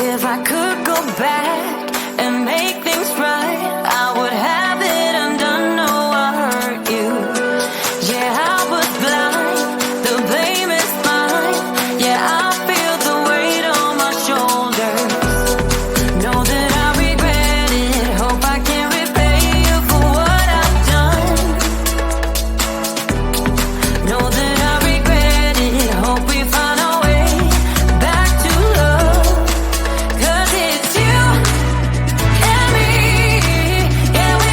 If I could go back and make things right, I would have it undone. No, I hurt you. Yeah, I was blind. The blame is mine. Yeah, I feel the weight on my shoulders. Know that I regret it. Hope I can repay you for what I've done. Know that I regret it. Hope we find our way back to love. 'Cause it's you and me. Yeah, we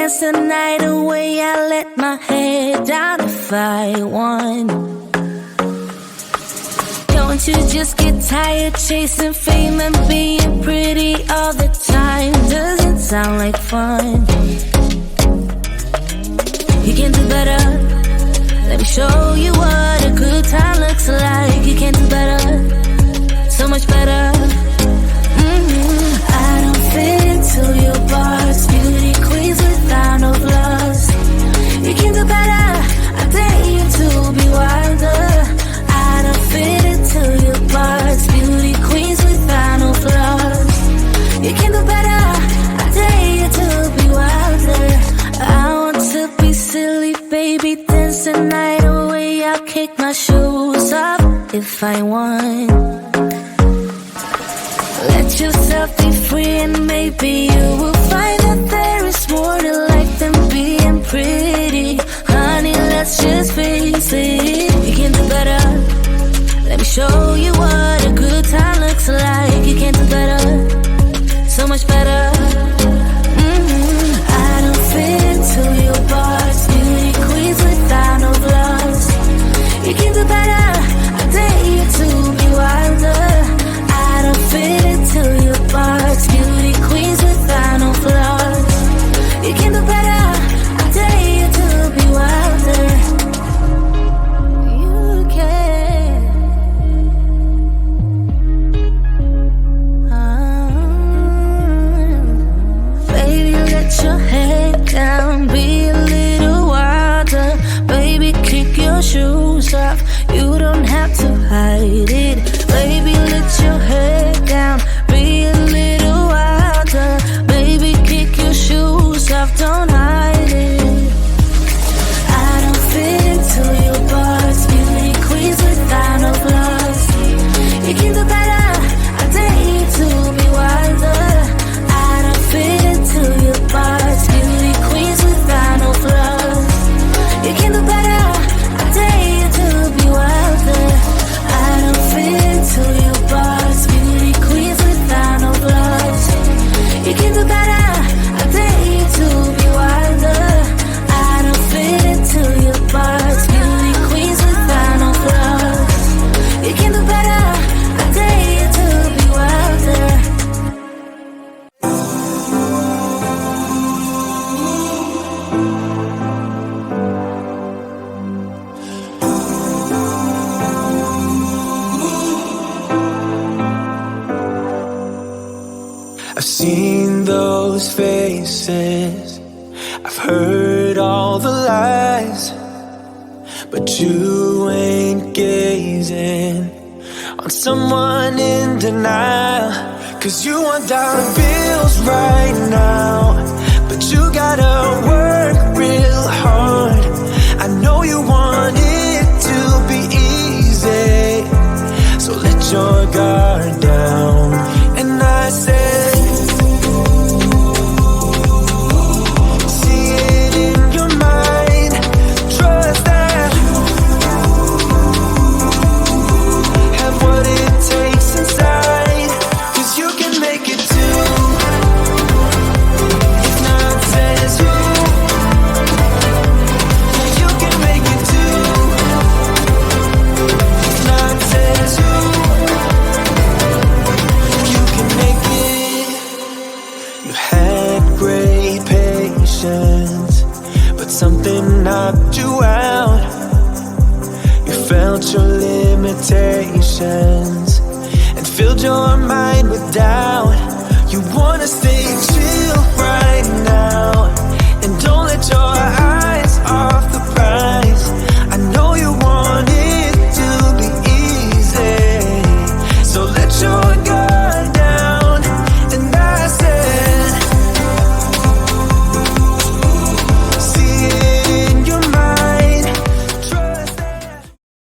dance the night away. I let my head down if I want. Don't you just get tired chasing fame and being pretty all the time? Doesn't sound like fun. You can do better. Let me show you what a good time looks like. You can do better, so much better. I don't fit into your bars, beauty queens without no flaws. You can do better, I dare you to be wilder. I don't fit into your bars, beauty queens without no flaws. You can do better, I dare you to be wilder. I want to be silly, baby, dance the night away. I'll kick my shoes off if I want. Let yourself be free and maybe you will find that there is more to life than being pretty. Honey, let's just face it. You can do better. Let me show you what a good time looks like. You can do better, so much better. I don't fit into your bars, beauty queens without no flaws. You can do better, I dare you to be wilder. I don't fit into your bars, beauty queens without no flaws. You can do better, I dare you to be wilder. You can. Baby, let your head down, be a little wilder. Baby, kick your shoes off, you don't have to hide it. Baby, let your head down, be a little wilder. Baby, kick your shoes off, don't hide it. I don't fit into your bars, beauty queens without no flaws. You can do better, I dare you to be wilder. I don't fit into your bars, beauty queens without no flaws. You can do better, I dare you to be wilder. I don't fit into your bars, beauty queens without no flaws. You can do better, I dare you to be wilder. I don't fit into your bars, beauty queens without no flaws. You can do better, I dare you to be wilder. I've seen those faces, I've heard all the lies, but you ain't gazing on someone in denial. 'Cause you want dollar bills right now, but you gotta work real hard. I know you want it to be easy, so let your guard down. And I said, but something knocked you out. You felt your limitations and filled your mind with doubt. You wanna stay chill right now,